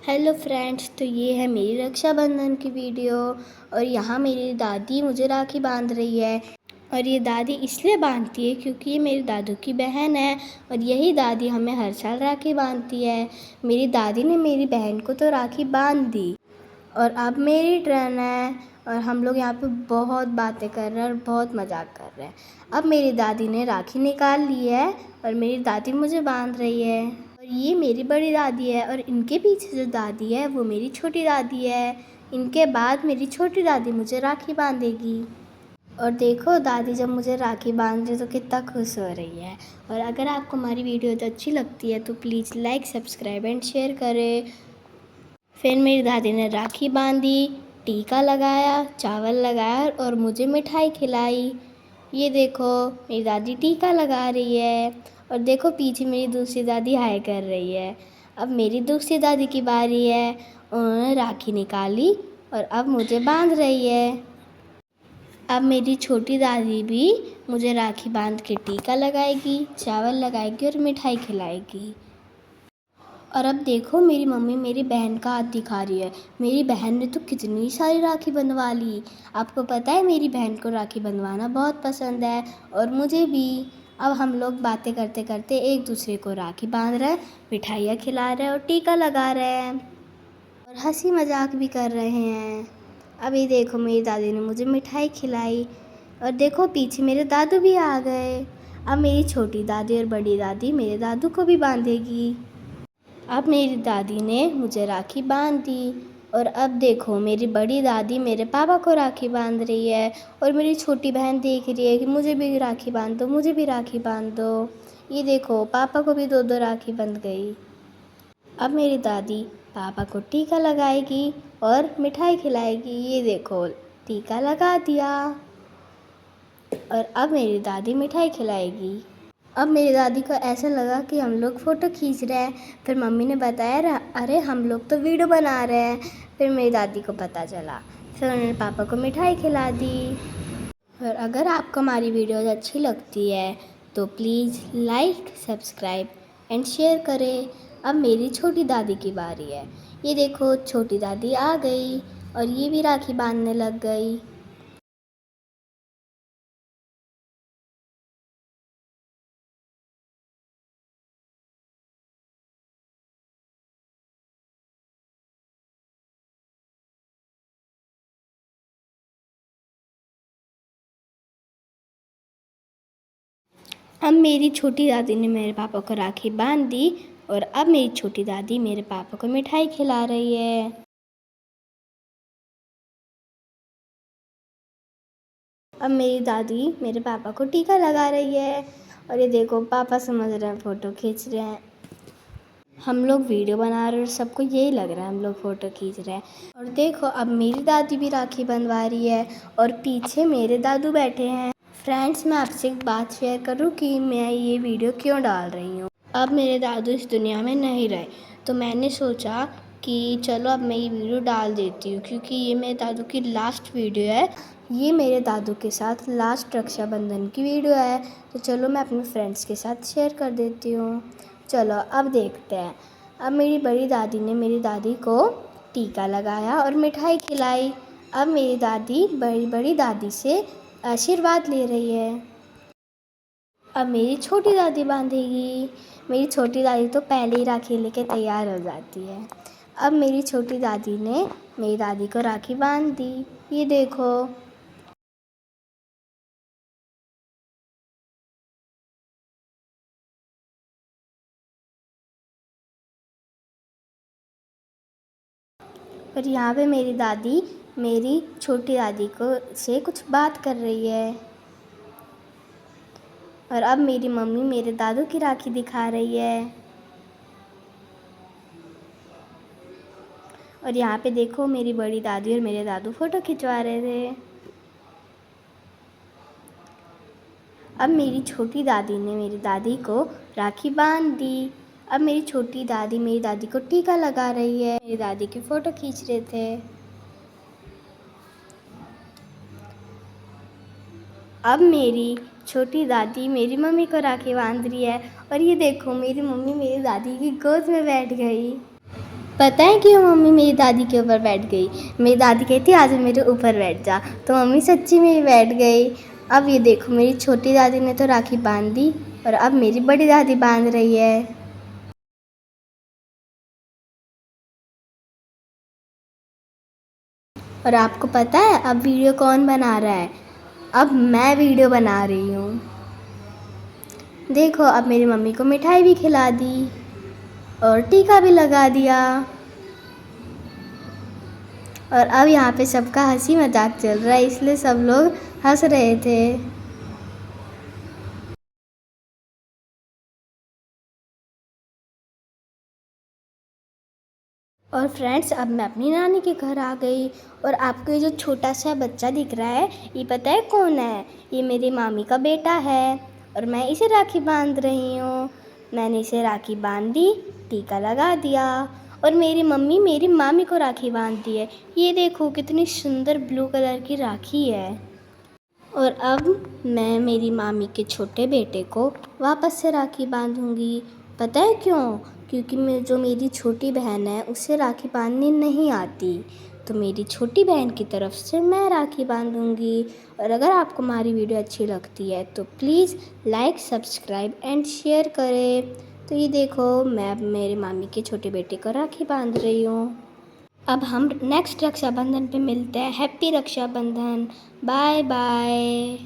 Hello friends, तो ये है मेरी रक्षाबंधन की वीडियो। और यहाँ मेरी दादी मुझे राखी बांध रही है। और ये दादी इसलिए बांधती है क्योंकि ये मेरे दादू की बहन है और यही दादी हमें हर साल राखी बांधती है। मेरी दादी ने मेरी बहन को तो राखी बांध दी और अब मेरी टर्न है। और हम लोग यहाँ पे बहुत बातें कर रहे हैं और बहुत मजाक कर रहे हैं। अब मेरी दादी ने राखी निकाल ली है और मेरी दादी मुझे बांध रही है। और ये मेरी बड़ी दादी है और इनके पीछे जो दादी है वो मेरी छोटी दादी है। इनके बाद मेरी छोटी दादी मुझे राखी बांधेगी। और देखो दादी जब मुझे राखी बांध रही तो कितना खुश हो रही है। और अगर आपको हमारी वीडियो अच्छी लगती है तो please like, subscribe and share करें। फिर मेरी दादी ने राखी बांधी, टीका लगाया, चावल लगाया और मुझे मिठाई खिलाई। ये देखो मेरी दादी टीका लगा रही है और देखो पीछे मेरी दूसरी दादी हाय कर रही है। अब मेरी दूसरी दादी की बारी है। उन्होंने राखी निकाली और अब मुझे बांध रही है। अब मेरी छोटी दादी भी मुझे राखी बांध के टीका लगाएगी, चावल लगाएगी और मिठाई खिलाएगी। और अब देखो मेरी मम्मी मेरी बहन का हाथ दिखा रही है। मेरी बहन ने तो कितनी सारी राखी बंधवा ली। आपको पता है मेरी बहन को राखी बंधवाना बहुत पसंद है और मुझे भी। अब हम लोग बातें करते करते एक दूसरे को राखी बांध रहे हैं, मिठाइयाँ खिला रहे हैं और टीका लगा रहे हैं और हंसी मजाक भी कर रहे हैं। अभी देखो मेरी दादी ने मुझे मिठाई खिलाई और देखो पीछे मेरे दादू भी आ गए। अब मेरी छोटी दादी और बड़ी दादी मेरे दादू को भी बांधेगी। अब मेरी दादी ने मुझे राखी बांध दी और अब देखो मेरी बड़ी दादी मेरे पापा को राखी बांध रही है और मेरी छोटी बहन देख रही है कि मुझे भी राखी बांध दो, मुझे भी राखी बांध दो। ये देखो पापा को भी दो दो राखी बंध गई। अब मेरी दादी पापा को टीका लगाएगी और मिठाई खिलाएगी। ये देखो टीका लगा दिया और अब मेरी दादी मिठाई खिलाएगी। अब मेरी दादी को ऐसा लगा कि हम लोग फ़ोटो खींच रहे हैं। फिर मम्मी ने बताया अरे हम लोग तो वीडियो बना रहे हैं। फिर मेरी दादी को पता चला, फिर उन्होंने पापा को मिठाई खिला दी। और अगर आपको हमारी वीडियोज़ अच्छी लगती है तो please like, subscribe and share करें। अब मेरी छोटी दादी की बारी है। ये देखो छोटी दादी आ गई और ये भी राखी बांधने लग गई। अब मेरी छोटी दादी ने मेरे पापा को राखी बांध दी और अब मेरी छोटी दादी मेरे पापा को मिठाई खिला रही है। अब मेरी दादी मेरे पापा को टीका लगा रही है और ये देखो पापा समझ रहे हैं, फ़ोटो खींच रहे हैं। हम लोग वीडियो बना रहे हैं और सबको यही लग रहा है हम लोग फ़ोटो खींच रहे हैं। और देखो अब मेरी दादी भी राखी बंधवा रही है और पीछे मेरे दादू बैठे हैं। फ्रेंड्स, मैं आपसे एक बात शेयर करूं कि मैं ये वीडियो क्यों डाल रही हूँ। अब मेरे दादू इस दुनिया में नहीं रहे तो मैंने सोचा कि चलो अब मैं ये वीडियो डाल देती हूँ क्योंकि ये मेरे दादू की लास्ट वीडियो है। ये मेरे दादू के साथ लास्ट रक्षाबंधन की वीडियो है तो चलो मैं अपने फ्रेंड्स के साथ शेयर कर देती हूँ। चलो अब देखते हैं। अब मेरी बड़ी दादी ने मेरी दादी को टीका लगाया और मिठाई खिलाई। अब मेरी दादी बड़ी बड़ी दादी से आशीर्वाद ले रही है। अब मेरी छोटी दादी बांधेगी। मेरी छोटी दादी तो पहले ही राखी लेके तैयार हो जाती है। अब मेरी छोटी दादी ने मेरी दादी को राखी बांध दी। ये देखो। और यहाँ पे मेरी दादी मेरी छोटी दादी को से कुछ बात कर रही है। और अब मेरी मम्मी मेरे दादू की राखी दिखा रही है। और यहाँ पे देखो मेरी बड़ी दादी और मेरे दादू फ़ोटो खिंचवा रहे थे। अब मेरी छोटी दादी ने मेरी दादी को राखी बांध दी। अब मेरी छोटी दादी मेरी दादी को टीका लगा रही है। मेरी दादी की फ़ोटो खींच रहे थे। अब मेरी छोटी दादी मेरी मम्मी को राखी बांध रही है और ये देखो मेरी मम्मी मेरी दादी की गोद में बैठ गई। पता है क्यों मम्मी मेरी दादी के ऊपर बैठ गई? मेरी दादी कहती आज मेरे ऊपर बैठ जा, तो मम्मी सच्ची में ही बैठ गई। अब ये देखो मेरी छोटी दादी ने तो राखी बांध दी और अब मेरी बड़ी दादी बांध रही है। और आपको पता है अब वीडियो कौन बना रहा है? अब मैं वीडियो बना रही हूँ। देखो अब मेरी मम्मी को मिठाई भी खिला दी और टीका भी लगा दिया और अब यहाँ पे सबका हंसी मजाक चल रहा है, इसलिए सब लोग हंस रहे थे। और फ्रेंड्स अब मैं अपनी नानी के घर आ गई और आपको ये जो छोटा सा बच्चा दिख रहा है ये पता है कौन है? ये मेरी मामी का बेटा है और मैं इसे राखी बांध रही हूँ। मैंने इसे राखी बांध दी, टीका लगा दिया और मेरी मम्मी मेरी मामी को राखी बांध दी है। ये देखो कितनी सुंदर ब्लू कलर की राखी है। और अब मैं मेरी मामी के छोटे बेटे को वापस से राखी बांधूंगी। पता है क्यों? क्योंकि जो मेरी छोटी बहन है उसे राखी बांधनी नहीं आती, तो मेरी छोटी बहन की तरफ से मैं राखी बांधूंगी। और अगर आपको हमारी वीडियो अच्छी लगती है तो please like, subscribe and share करें। तो ये देखो मैं अब मेरे मामी के छोटे बेटे को राखी बांध रही हूँ। अब हम नेक्स्ट रक्षाबंधन पे मिलते हैं। हैप्पी रक्षाबंधन। Bye bye.